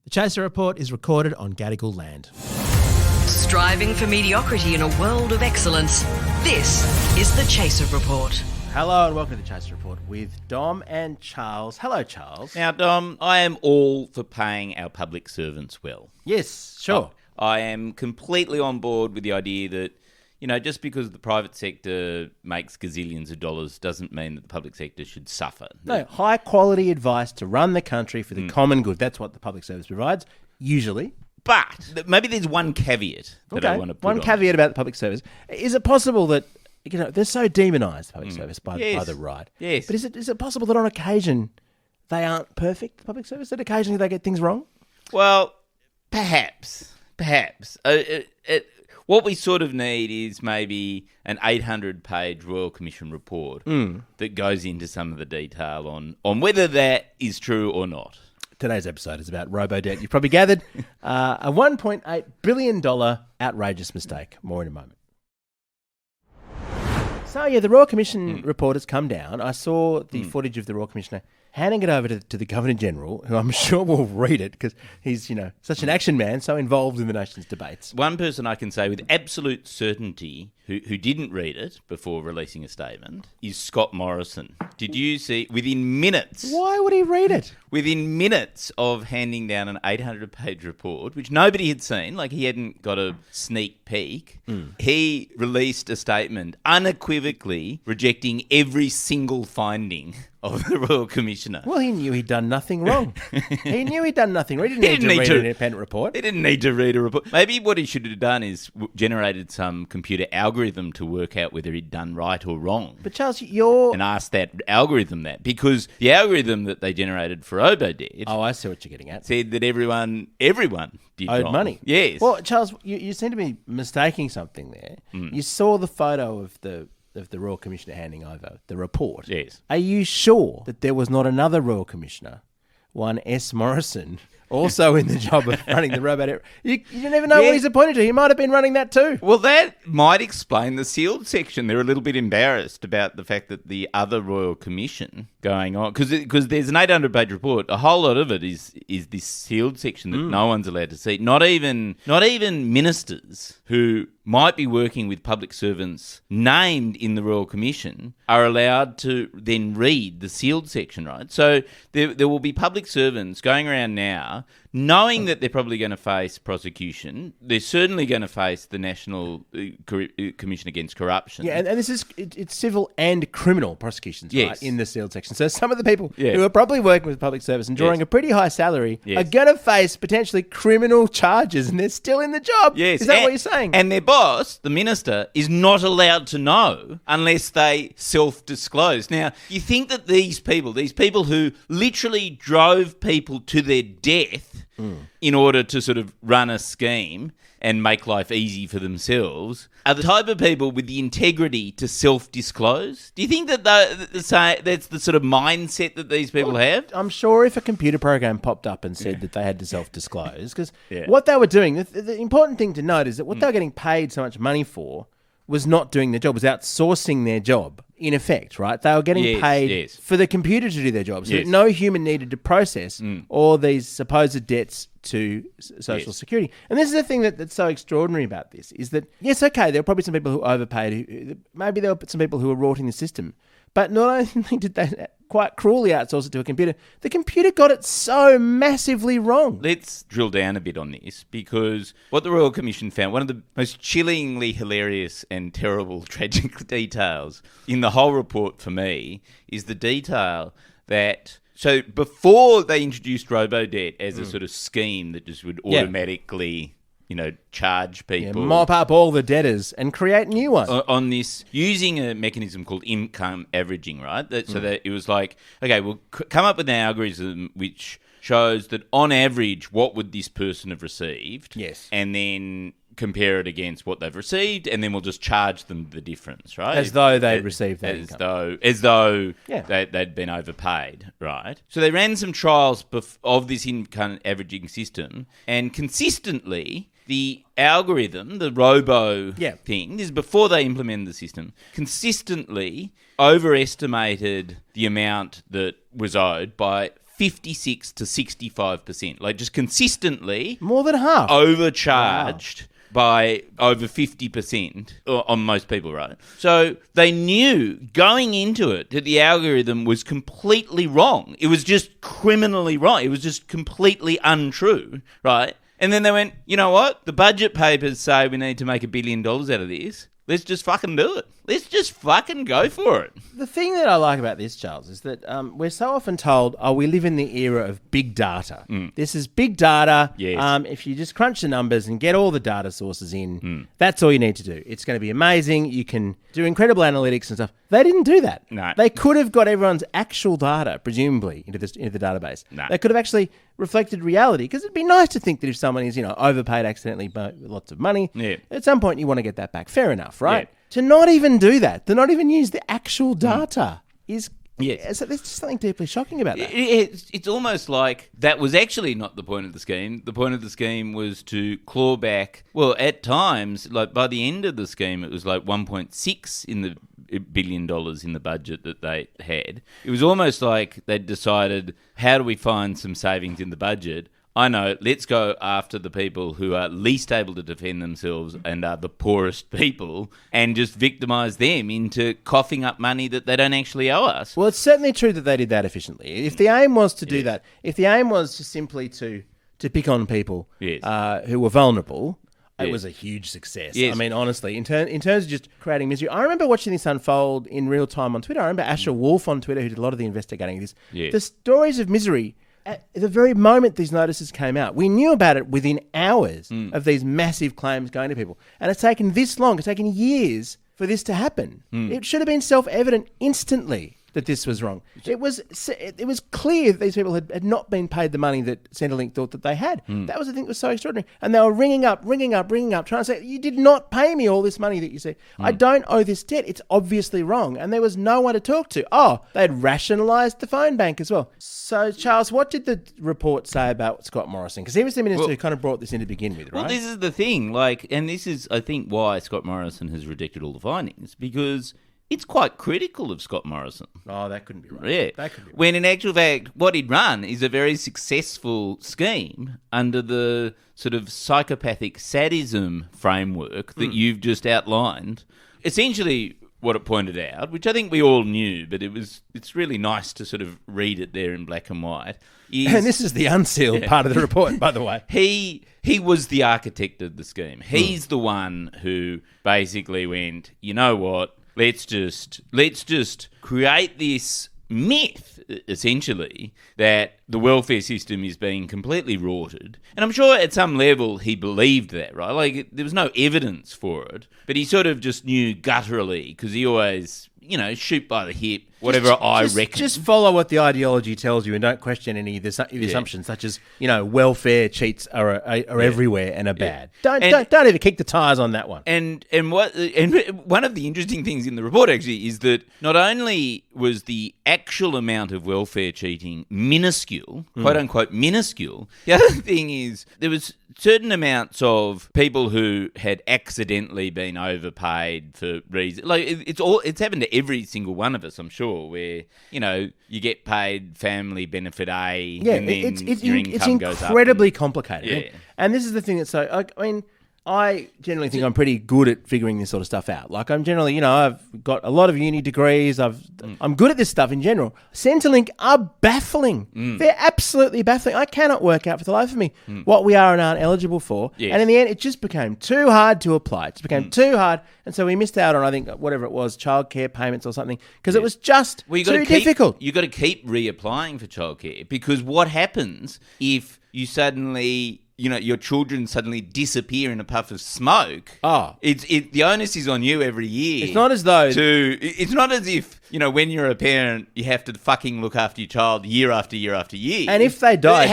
The Chaser Report is recorded on Gadigal land. Striving for mediocrity in a world of excellence. This is the Chaser Report. Hello and welcome to the Chaser Report with Dom and Charles. Hello, Charles. Now, Dom, I am all for paying our public servants well. Yes, sure. I am completely on board with the idea that, you know, just because the private sector makes gazillions of dollars doesn't mean that the public sector should suffer. No, high quality advice to run the country for the common good. That's what the public service provides, usually. But maybe there's one caveat that I want to put on. One caveat about the public service. Is it possible that, you know, they're so demonised, the public service, by the right. Yes. But is it possible that on occasion they aren't perfect, the public service, that occasionally they get things wrong? Well, perhaps. What we sort of need is maybe an 800-page Royal Commission report that goes into some of the detail on whether that is true or not. Today's episode is about Robodebt. You've probably gathered a $1.8 billion outrageous mistake. More in a moment. So, yeah, the Royal Commission report has come down. I saw the footage of the Royal Commissioner handing it over to the Governor-General, who I'm sure will read it because he's, you know, such an action man, so involved in the nation's debates. One person I can say with absolute certainty who didn't read it before releasing a statement is Scott Morrison. Did you see, within minutes... Why would he read it? Within minutes of handing down an 800-page report, which nobody had seen, like he hadn't got a sneak peek, he released a statement unequivocally rejecting every single finding of the Royal Commissioner. Well, he knew he'd done nothing wrong. He knew he'd done nothing wrong. He didn't need to read an independent report. He didn't need to read a report. Maybe what he should have done is generated some computer algorithm to work out whether he'd done right or wrong. But Charles, you're... And ask that algorithm that. Because the algorithm that they generated for Robodebt... Oh, I see what you're getting at. ...said that everyone did owed wrong. money. Yes. Well, Charles, you seem to be mistaking something there. You saw the photo of the Royal Commissioner handing over the report. Yes. Are you sure that there was not another Royal Commissioner, one S. Morrison, also in the job of running the Robodebt? You never know what he's appointed to. He might have been running that too. Well, that might explain the sealed section. They're a little bit embarrassed about the fact that the other Royal Commission going on, because there's an 800-page report. A whole lot of it is this sealed section that no one's allowed to see. Not even ministers who might be working with public servants named in the Royal Commission are allowed to then read the sealed section, right? So there will be public servants going around now knowing that they're probably going to face prosecution. They're certainly going to face the National Commission Against Corruption. Yeah, and this is it's civil and criminal prosecutions, Yes. right, in the sealed section. So some of the people Yeah. who are probably working with public service and drawing Yes. a pretty high salary Yes. are going to face potentially criminal charges, and they're still in the job. Yes. Is that what you're saying? And their boss, the minister, is not allowed to know unless they self-disclose. Now, you think that these people who literally drove people to their death in order to sort of run a scheme and make life easy for themselves, are the type of people with the integrity to self-disclose? Do you think that that's the sort of mindset that these people have? I'm sure if a computer program popped up and said that they had to self-disclose, because what they were doing, the important thing to note is that what they were getting paid so much money for was not doing their job, was outsourcing their job, in effect, right? They were getting paid for the computer to do their job, so that no human needed to process all these supposed debts to Social Security. And this is the thing that's so extraordinary about this, is that, yes, okay, there were probably some people who overpaid, maybe there were some people who were rorting the system, but not only did they quite cruelly outsource it to a computer, the computer got it so massively wrong. Let's drill down a bit on this, because what the Royal Commission found, one of the most chillingly hilarious and terrible tragic details in the whole report for me is the detail that... So before they introduced Robodebt as a sort of scheme that just would automatically... you know, charge people. Yeah, mop up all the debtors and create new ones. On this, using a mechanism called income averaging, right? So that it was like, okay, we'll come up with an algorithm which shows that on average, what would this person have received? Yes. And then compare it against what they've received, and then we'll just charge them the difference, right? As though they'd received that income. As though they'd been overpaid, right? So they ran some trials of this income averaging system, and consistently... the algorithm, the robo thing, this is before they implemented the system, consistently overestimated the amount that was owed by 56 to 65%, like just consistently More than half. overcharged by over 50% on most people, right? So they knew going into it that the algorithm was completely wrong. It was just criminally wrong. It was just completely untrue, right? And then they went, you know what? The budget papers say we need to make $1 billion out of this. Let's just fucking do it. Let's just fucking go for it. The thing that I like about this, Charles, is that we're so often told, we live in the era of big data. This is big data. Yes. If you just crunch the numbers and get all the data sources in, that's all you need to do. It's going to be amazing. You can do incredible analytics and stuff. They didn't do that. No. They could have got everyone's actual data, presumably, into the database. No. They could have actually reflected reality, because it'd be nice to think that if someone is, overpaid accidentally by lots of money, at some point you want to get that back. Fair enough, right? Yeah. To not even do that, to not even use the actual data is... Yes. There's just something deeply shocking about that. It's almost like that was actually not the point of the scheme. The point of the scheme was to claw back, well, at times, like by the end of the scheme, it was like 1.6 in the $1 billion in the budget that they had. It was almost like they'd decided, how do we find some savings in the budget? I know, let's go after the people who are least able to defend themselves and are the poorest people and just victimise them into coughing up money that they don't actually owe us. Well, it's certainly true that they did that efficiently. If the aim was to do that, if the aim was just simply to pick on people who were vulnerable, it was a huge success. Yes. I mean, honestly, in terms of just creating misery. I remember watching this unfold in real time on Twitter. I remember Asher Wolf on Twitter, who did a lot of the investigating of this. Yeah. The stories of misery... At the very moment these notices came out, we knew about it within hours of these massive claims going to people. And it's taken this long, it's taken years for this to happen. It should have been self-evident instantly that this was wrong. It was clear that these people had not been paid the money that Centrelink thought that they had. That was the thing that was so extraordinary. And they were ringing up, trying to say, you did not pay me all this money that you said. I don't owe this debt. It's obviously wrong. And there was no one to talk to. They'd rationalised the phone bank as well. So, Charles, what did the report say about Scott Morrison? Because he was the minister who kind of brought this in to begin with, right? Well, this is the thing. And this is, I think, why Scott Morrison has rejected all the findings, because... it's quite critical of Scott Morrison. Oh, that couldn't be right. Yeah. That could be right. When in actual fact, what he'd run is a very successful scheme under the sort of psychopathic sadism framework that you've just outlined. Essentially, what it pointed out, which I think we all knew, but it's really nice to sort of read it there in black and white. And this is the unsealed part of the report, by the way. He was the architect of the scheme. He's the one who basically went, you know what? Let's just create this myth, essentially, that the welfare system is being completely rorted. And I'm sure at some level he believed that, right? Like, there was no evidence for it, but he sort of just knew gutturally, because he always, shoot by the hip, whatever I reckon. Just follow what the ideology tells you and don't question any of the assumptions, such as, welfare cheats are everywhere and are bad. Don't even kick the tires on that one. And one of the interesting things in the report, actually, is that not only was the actual amount of welfare cheating minuscule, quote unquote minuscule, the other thing is there was certain amounts of people who had accidentally been overpaid for reasons. Like, it's happened to every single one of us, I'm sure, where, you get paid family benefit A, and then your income goes up. It's incredibly complicated. Yeah. And this is the thing that's so, I generally think I'm pretty good at figuring this sort of stuff out. Like, I'm generally, I've got a lot of uni degrees. I'm good at this stuff in general. Centrelink are baffling. They're absolutely baffling. I cannot work out for the life of me what we are and aren't eligible for. Yes. And in the end, it just became too hard to apply. It just became too hard. And so we missed out on, I think, whatever it was, childcare payments or something, because it was just too difficult. You've got to keep reapplying for childcare, because what happens if you suddenly... your children suddenly disappear in a puff of smoke. The onus is on you every year. It's not as though... It's not as if, when you're a parent, you have to fucking look after your child year after year after year. And if they died,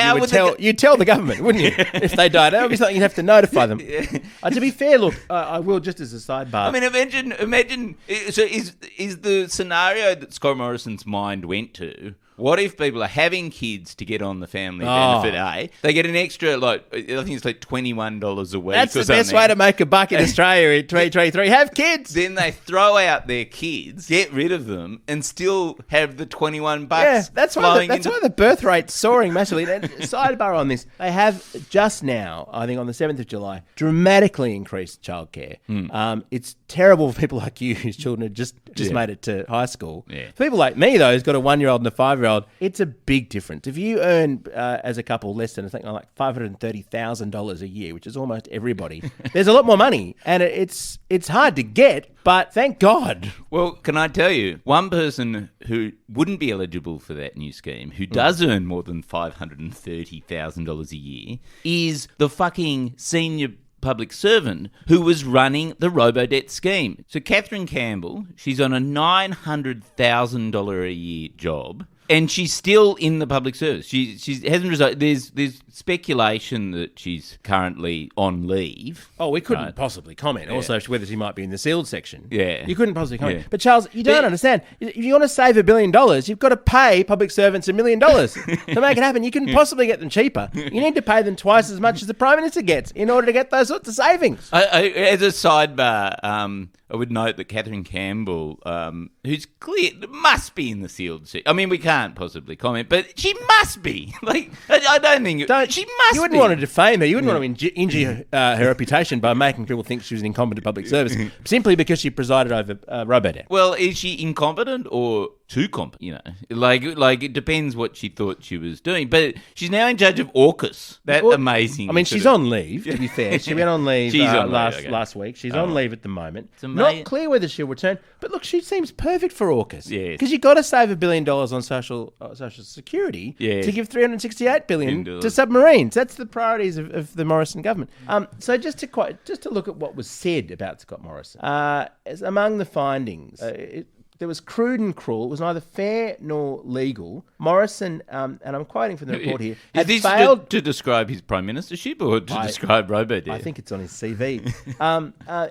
you'd tell the government, wouldn't you? If they died, that would be something you'd have to notify them. To be fair, look, I will, just as a sidebar... I mean, imagine... So is the scenario that Scott Morrison's mind went to What if people are having kids to get on the family benefit, They get an extra, I think it's like $21 a week. That's the best way to make a buck in Australia in 2023. Have kids. Then they throw out their kids, get rid of them, and still have the $21. Yeah, that's why the birth rate's soaring massively. Sidebar on this, they have just now, I think on the 7th of July, dramatically increased childcare. It's terrible for people like you whose children have just made it to high school. Yeah. For people like me, though, who's got a 1-year-old and a 5-year-old, it's a big difference. If you earn, as a couple, less than, I think, like $530,000 a year, which is almost everybody, there's a lot more money. And it's hard to get, but thank God. Well, can I tell you, one person who wouldn't be eligible for that new scheme, who does earn more than $530,000 a year, is the fucking senior public servant who was running the Robodebt scheme. So Catherine Campbell, she's on a $900,000 a year job, and she's still in the public service. She hasn't resigned. There's speculation that she's currently on leave. Oh, we couldn't possibly comment. Yeah. Also, whether she might be in the sealed section. Yeah. You couldn't possibly comment. Yeah. But Charles, you don't understand. If you want to save $1 billion, you've got to pay public servants $1 million to make it happen. You couldn't possibly get them cheaper. You need to pay them twice as much as the Prime Minister gets in order to get those sorts of savings. As a sidebar, I would note that Catherine Campbell, who's clear, must be in the sealed section. I mean, we can't possibly comment, but she must be. I don't think... she must be. You wouldn't want to defame her. You wouldn't want to injure her reputation by making people think she was an incompetent public service simply because she presided over Robodebt. Well, is she incompetent or too competent? You know, it depends what she thought she was doing. But she's now in charge of AUKUS. That's amazing. I mean, she's on leave, to be fair. She went on leave last week. She's on leave at the moment. Not clear whether she'll return. But look, she seems perfect for AUKUS. Yes. Because you've got to save $1 billion on social security to give $368 billion to submarines. That's the priorities of the Morrison government. So just to look at what was said about Scott Morrison, among the findings, there was crude and cruel. It was neither fair nor legal. Morrison, and I'm quoting from the report here, had failed to describe his prime ministership or to describe Robodebt? I think it's on his CV.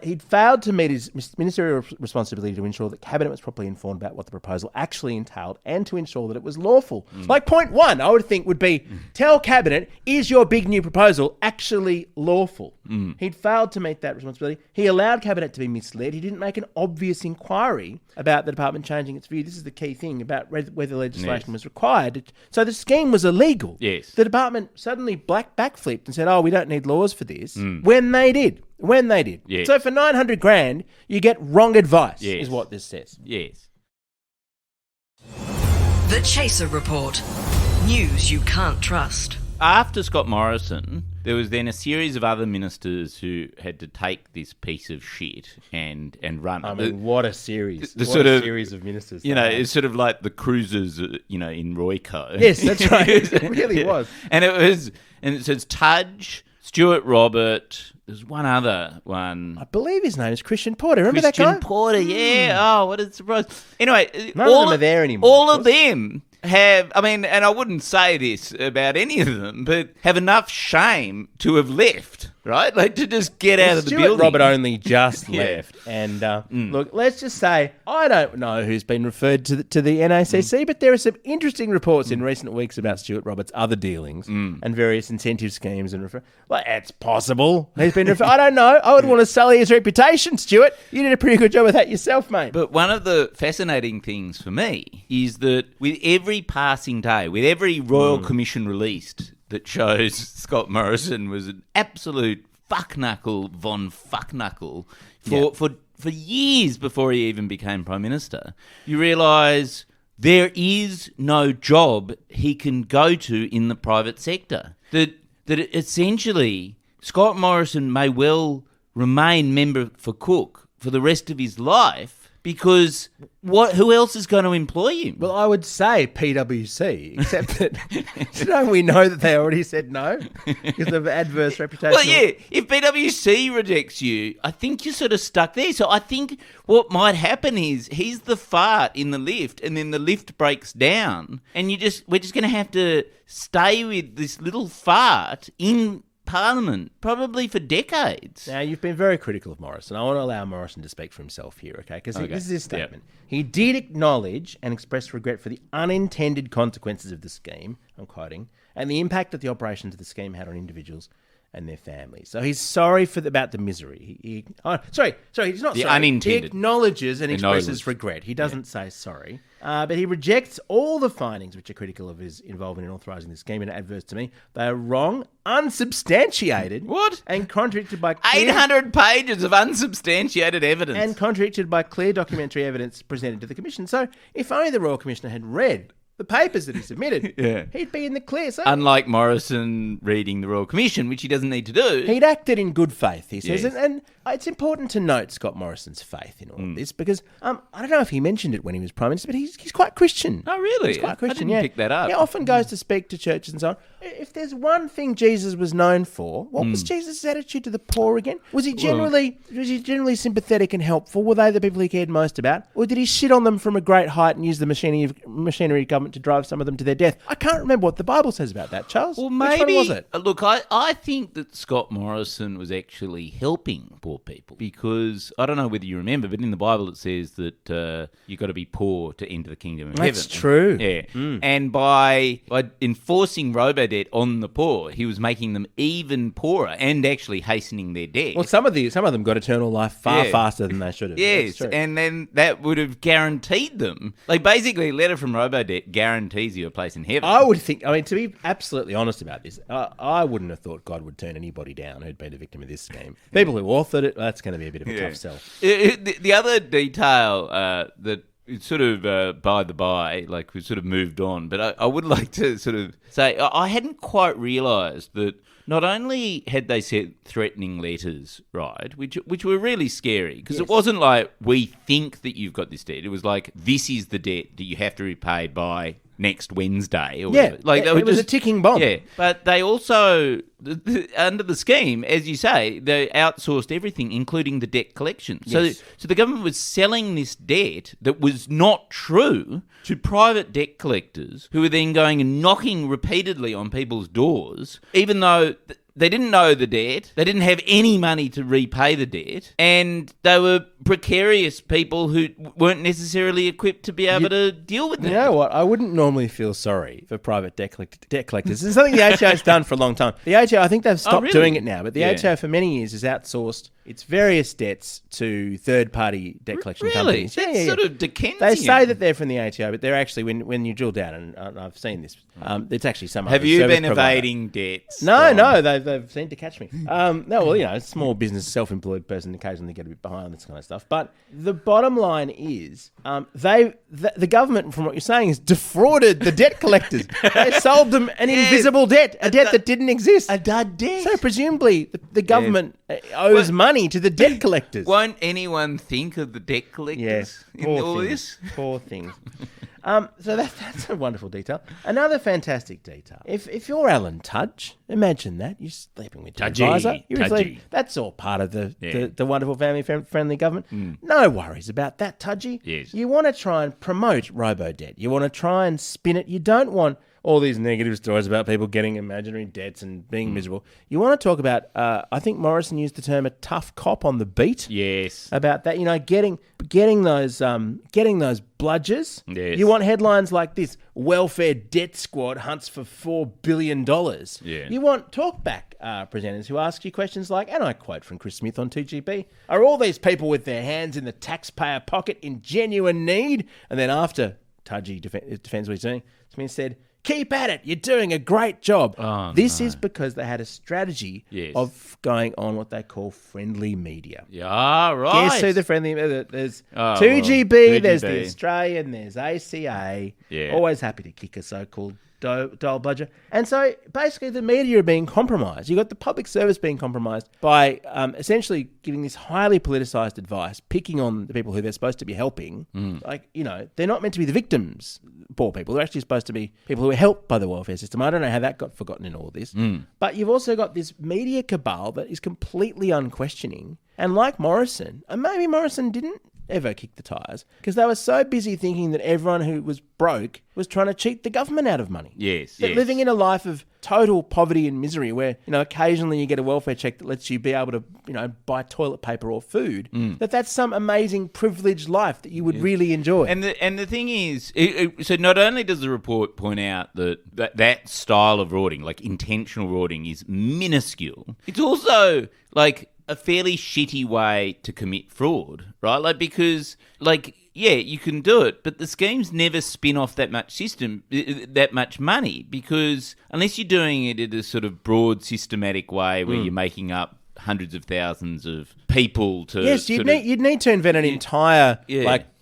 He'd failed to meet his ministerial responsibility to ensure that Cabinet was properly informed about what the proposal actually entailed and to ensure that it was lawful. Like point one, I would think would be, tell Cabinet, is your big new proposal actually lawful? He'd failed to meet that responsibility. He allowed Cabinet to be misled. He didn't make an obvious inquiry about the department changing its view. This is the key thing about whether legislation was required. So the scheme was illegal. Yes. The department suddenly backflipped and said, "Oh, we don't need laws for this." When they did. Yes. So for $900,000, you get wrong advice. Is what this says. Yes. The Chaser Report. News you can't trust. After Scott Morrison, there was then a series of other ministers who had to take this piece of shit and run it. I mean, what a series. Series of ministers. You know, it's sort of like the cruisers, in Royco. Yes, that's right. It really was. And it says Tudge, Stuart Robert, there's one other one. I believe his name is Christian Porter. Remember that guy? Christian Porter, yeah. Oh, what a surprise. Anyway, none of them are there anymore. All of them have, and I wouldn't say this about any of them, but have enough shame to have left, right? Like to just get out of the building. Robert only just left. And look, let's just say, I don't know who's been referred to the NACC, but there are some interesting reports in recent weeks about Stuart Robert's other dealings and various incentive schemes. It's possible he's been referred. I don't know. I would want to sully his reputation, Stuart. You did a pretty good job with that yourself, mate. But one of the fascinating things for me is that with every passing day, with every Royal Commission released that shows Scott Morrison was an absolute fuckknuckle von fuckknuckle for years before he even became Prime Minister, you realise there is no job he can go to in the private sector. That essentially Scott Morrison may well remain member for Cook for the rest of his life because who else is going to employ him? Well, I would say PwC, except that we know that they already said no because of adverse reputation. Well, yeah, if PwC rejects you, I think you're sort of stuck there. So I think what might happen is he's the fart in the lift and then the lift breaks down and we're just going to have to stay with this little fart in Parliament, probably for decades. Now, you've been very critical of Morrison. I want to allow Morrison to speak for himself here, okay? Because this is his statement. Yep. He did acknowledge and express regret for the unintended consequences of the scheme, I'm quoting, and the impact that the operations of the scheme had on individuals and their families. So he's sorry about the misery. He's not sorry. Unintended. He acknowledges and expresses regret. He doesn't say sorry. But he rejects all the findings which are critical of his involvement in authorising the scheme and are adverse to me. They are wrong, unsubstantiated. What? And contradicted by 800 pages of unsubstantiated evidence. And contradicted by clear documentary evidence presented to the Commission. So if only the Royal Commissioner had read the papers that he submitted, he'd be in the clear. So unlike Morrison reading the Royal Commission, which he doesn't need to do. He'd acted in good faith, he says. Yes. And it's important to note Scott Morrison's faith in all of this because I don't know if he mentioned it when he was Prime Minister, but he's quite Christian. Oh, really? He's quite Christian, I didn't pick that up. He often goes to speak to churches and so on. If there's one thing Jesus was known for, what was Jesus' attitude to the poor again? Was he generally sympathetic and helpful? Were they the people he cared most about? Or did he shit on them from a great height and use the machinery of government to drive some of them to their death? I can't remember what the Bible says about that, Charles. Well, maybe. Which one was it? Look, I think that Scott Morrison was actually helping poor people because, I don't know whether you remember, but in the Bible it says that you've got to be poor to enter the kingdom of heaven. That's true. Yeah. And by enforcing Robodebt on the poor, he was making them even poorer and actually hastening their death. Well, some of them got eternal life far faster than they should have. Yes, and then that would have guaranteed them. Like, basically, a letter from Robodebt guarantees you a place in heaven. I would think, to be absolutely honest about this, I wouldn't have thought God would turn anybody down who'd been a victim of this scheme. People who authored it, that's going to be a bit of a tough sell. The other detail that it's sort of by the by, like we've sort of moved on, but I would like to sort of say I hadn't quite realised that not only had they sent threatening letters, right, which were really scary, because it wasn't like, we think that you've got this debt. It was like, this is the debt that you have to repay by next Wednesday. Or whatever. Like, it was a ticking bomb. Yeah, but they also, under the scheme, as you say, they outsourced everything, including the debt collection. So the government was selling this debt that was not true to private debt collectors who were then going and knocking repeatedly on people's doors, even though they didn't know the debt, they didn't have any money to repay the debt, and they were precarious people who weren't necessarily equipped to be able to deal with that. You know what? I wouldn't normally feel sorry for private debt collectors. This is something the ATO's done for a long time. The ATO, I think they've stopped doing it now, but the ATO for many years has outsourced its various debts to third-party debt collection companies. That's sort of Dickensian. They say that they're from the ATO, but they're actually, when you drill down, and I've seen this, it's actually some other Have you service been provider. Evading debts? No, they've seemed to catch me. Small business, self-employed person occasionally get a bit behind this kind of stuff. But the bottom line is, the government, from what you're saying, has defrauded the debt collectors. They sold them an invisible debt, a debt that didn't exist. A dud debt. So presumably, the government owes money to the debt collectors. Won't anyone think of the debt collectors in all this? Poor things. So that's a wonderful detail. Another fantastic detail. If you're Alan Tudge, imagine that. You're sleeping with your advisor. That's all part of the wonderful family-friendly government. No worries about that, Tudgy. Yes. You want to try and promote Robodebt. You want to try and spin it. You don't want all these negative stories about people getting imaginary debts and being miserable. You want to talk about, I think Morrison used the term a tough cop on the beat. Yes. About that, getting those bludgers. Yes. You want headlines like this: welfare debt squad hunts for $4 billion. Yeah. You want talkback presenters who ask you questions like, and I quote from Chris Smith on 2GB, are all these people with their hands in the taxpayer pocket in genuine need? And then after Tudgy defends what he's doing, Smith said, keep at it. You're doing a great job. This is because they had a strategy of going on what they call friendly media. Yeah, right. Guess who the friendly media? There's 2GB, there's the Australian, there's ACA. Yeah. Always happy to kick a so-called dole bludger. And so basically the media are being compromised. You've got the public service being compromised by essentially giving this highly politicised advice, picking on the people who they're supposed to be helping. They're not meant to be the victims, poor people. They're actually supposed to be people who are helped by the welfare system. I don't know how that got forgotten in all this. But you've also got this media cabal that is completely unquestioning. And like Morrison, and maybe Morrison didn't ever kick the tyres because they were so busy thinking that everyone who was broke was trying to cheat the government out of money. Yes. Living in a life of total poverty and misery where, occasionally you get a welfare check that lets you be able to, buy toilet paper or food, that's some amazing privileged life that you would really enjoy. And the thing is, so not only does the report point out that style of rorting, like intentional rorting, is minuscule, it's also like a fairly shitty way to commit fraud, right? Like, because, like, yeah, you can do it, but the schemes never spin off that much money, because unless you're doing it in a sort of broad, systematic way where you're making up hundreds of thousands of people to... Yes, you'd need to invent an entire,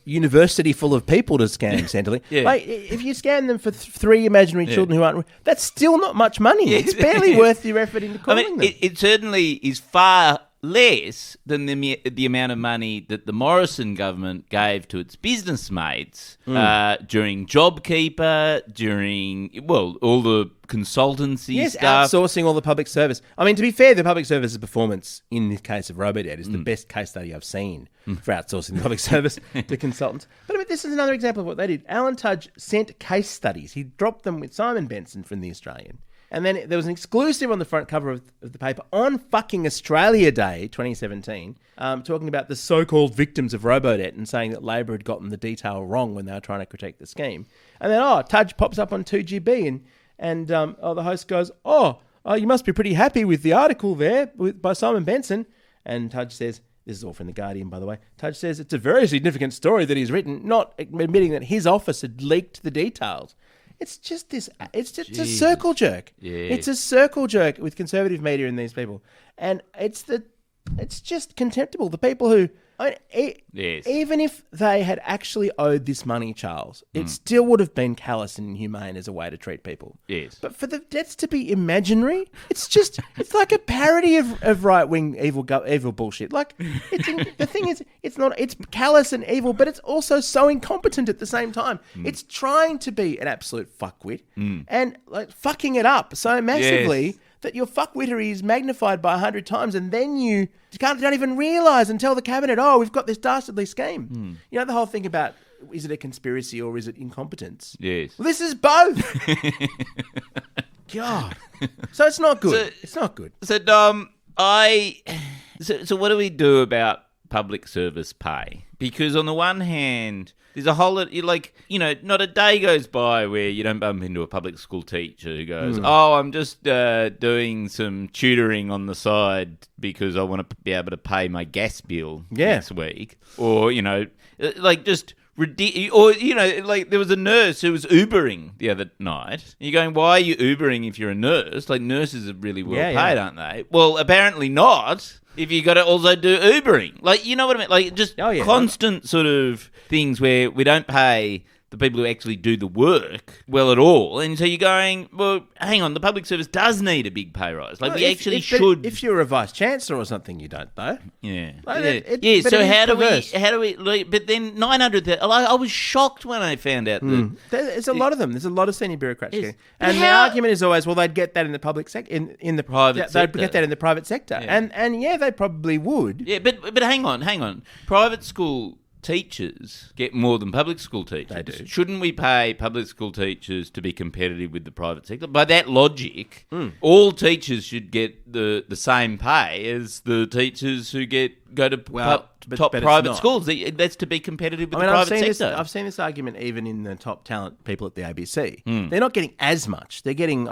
university full of people to scam, Centrally. Like, if you scam them for 3 imaginary children who aren't... That's still not much money. It's barely worth your effort into calling them. It certainly is far less than the amount of money that the Morrison government gave to its business mates during JobKeeper, during, all the consultancy stuff. Outsourcing all the public service. I mean, to be fair, the public service's performance in the case of Robodebt is the best case study I've seen for outsourcing the public service to consultants. But this is another example of what they did. Alan Tudge sent case studies. He dropped them with Simon Benson from The Australian. And then there was an exclusive on the front cover of the paper on fucking Australia Day 2017, talking about the so-called victims of Robodebt and saying that Labor had gotten the detail wrong when they were trying to critique the scheme. And then, Tudge pops up on 2GB and the host goes, you must be pretty happy with the article there by Simon Benson. And Tudge says, this is all from The Guardian, by the way, Tudge says it's a very significant story that he's written, not admitting that his office had leaked the details. It's just a circle jerk. Yeah. It's a circle jerk with conservative media and these people. And it's just contemptible. The people who, even if they had actually owed this money, Charles, it still would have been callous and inhumane as a way to treat people. Yes. But for the debts to be imaginary, it's like a parody of right-wing evil bullshit. Like, the thing is, it's callous and evil, but it's also so incompetent at the same time. It's trying to be an absolute fuckwit and like fucking it up so massively that your fuckwittery is magnified by 100 times, and then you don't even realise and tell the cabinet, we've got this dastardly scheme. You know the whole thing about, is it a conspiracy or is it incompetence? Yes. Well, this is both. God. So it's not good. It's not good. So, Dom, so what do we do about public service pay? Because on the one hand, there's a whole lot, not a day goes by where you don't bump into a public school teacher who goes, I'm just doing some tutoring on the side because I want to be able to pay my gas bill next week. Or, just ridiculous. Or, there was a nurse who was Ubering the other night. You're going, why are you Ubering if you're a nurse? Like, nurses are really well paid, aren't they? Well, apparently not. If you got to also do Ubering. Like, you know what I mean? Like, just constant sort of things where we don't pay the people who actually do the work well at all. And so you're going, well, hang on, the public service does need a big pay rise. Like, should. If you're a vice chancellor or something, you don't, though. Yeah. Like, so how do we, but then 900,000, I was shocked when I found out that. There's a lot of them. There's a lot of senior bureaucrats. And the argument is always, well, they'd get that in the public sector, in the private sector. They'd get that in the private sector. Yeah. And they probably would. Yeah, but hang on. Private school teachers get more than public school teachers. They do. Shouldn't we pay public school teachers to be competitive with the private sector? By that logic, all teachers should get the same pay as the teachers who go to top private schools. That's to be competitive with the private sector. I've seen this argument even in the top talent people at the ABC. They're not getting as much. They're getting,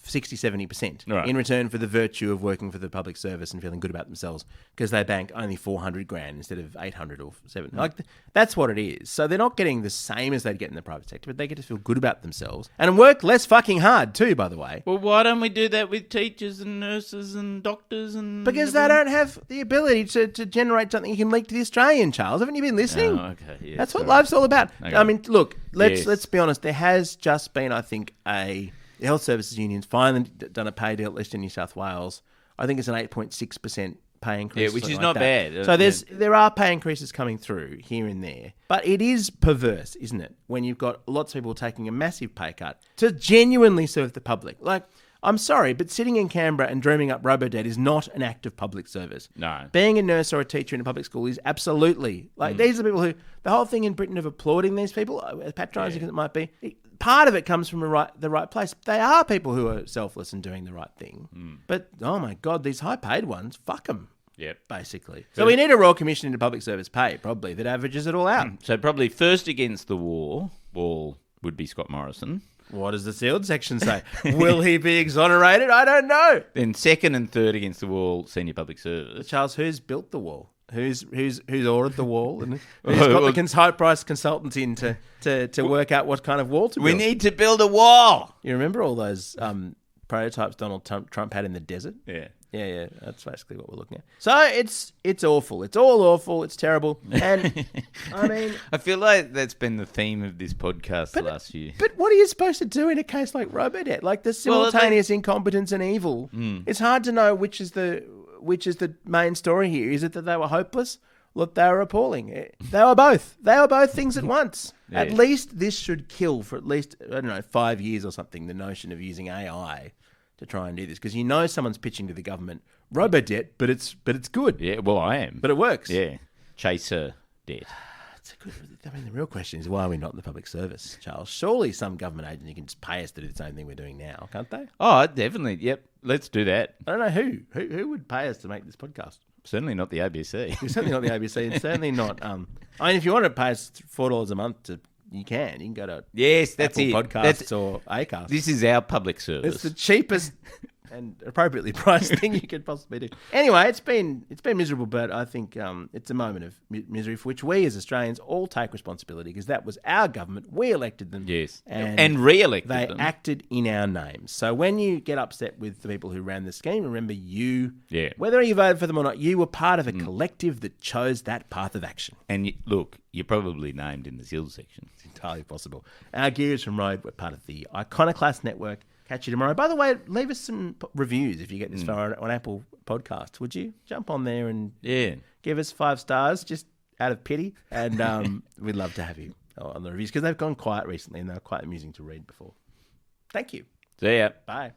60, 70% in return for the virtue of working for the public service and feeling good about themselves because they bank only $400,000 instead of $800 or $700. Like, that's what it is. So they're not getting the same as they'd get in the private sector, but they get to feel good about themselves and work less fucking hard too, by the way. Well, why don't we do that with teachers and nurses and doctors and... Because they don't have the ability to generate something you can leak to the Australian, Charles. Haven't you been listening? Oh, okay. Yeah, that's what life's all about. Okay. I mean, look, let's be honest. There has just been, I think, the Health Services Union's finally done a pay deal, at least in New South Wales. I think it's an 8.6% pay increase. Yeah, which is not bad. So there are pay increases coming through here and there. But it is perverse, isn't it, when you've got lots of people taking a massive pay cut to genuinely serve the public. Like, I'm sorry, but sitting in Canberra and dreaming up Robodebt is not an act of public service. No. Being a nurse or a teacher in a public school is absolutely... Like, these are people who... The whole thing in Britain of applauding these people, as patronising as it might be, part of it comes from the right place. They are people who are selfless and doing the right thing. But, oh my God, these high-paid ones, fuck them. Yep. Basically. So we need a Royal Commission into public service pay, probably, that averages it all out. So probably first against the wall would be Scott Morrison. What does the sealed section say? Will he be exonerated? I don't know. Then second and third against the wall, senior public service. Charles, who's built the wall? Who's ordered the wall? And who's got the high-priced consultants in to work out what kind of wall to build? We need to build a wall. You remember all those prototypes Donald Trump had in the desert? Yeah. Yeah, that's basically what we're looking at. So it's awful. It's all awful. It's terrible. And I mean, I feel like that's been the theme of this podcast last year. But what are you supposed to do in a case like Robodebt? Like the simultaneous incompetence and evil. It's hard to know which is the main story here. Is it that they were hopeless? Look, they were appalling. They were both. They were both things at once. Yeah. At least this should kill for at least 5 years or something. The notion of using AI to try and do this, because someone's pitching to the government Robodebt, but it's good. Yeah, well, I am, but it works. Yeah, chaser debt. The real question is, why are we not in the public service, Charles? Surely some government agency can just pay us to do the same thing we're doing now, can't they? Oh, definitely. Yep, let's do that. I don't know who would pay us to make this podcast. Certainly not the ABC. Certainly not the ABC, and certainly not. I mean, if you want to pay us $4 a month you can go to that's Apple it. Podcasts or Acast. This is our public service. It's the cheapest and appropriately priced thing you could possibly do. Anyway, it's been miserable, but I think it's a moment of misery for which we as Australians all take responsibility, because that was our government. We elected them. Yes, and re-elected them. They acted in our names. So when you get upset with the people who ran the scheme, remember whether you voted for them or not, you were part of a collective that chose that path of action. And look, you're probably named in the sealed section. It's entirely possible. Our Gears from Road were part of the Iconoclast Network. Catch you tomorrow. By the way, leave us some reviews if you get this far on Apple Podcasts. Would you jump on there and give us 5 stars just out of pity? And we'd love to have you on the reviews, because they've gone quiet recently and they're quite amusing to read before. Thank you. See ya. Bye.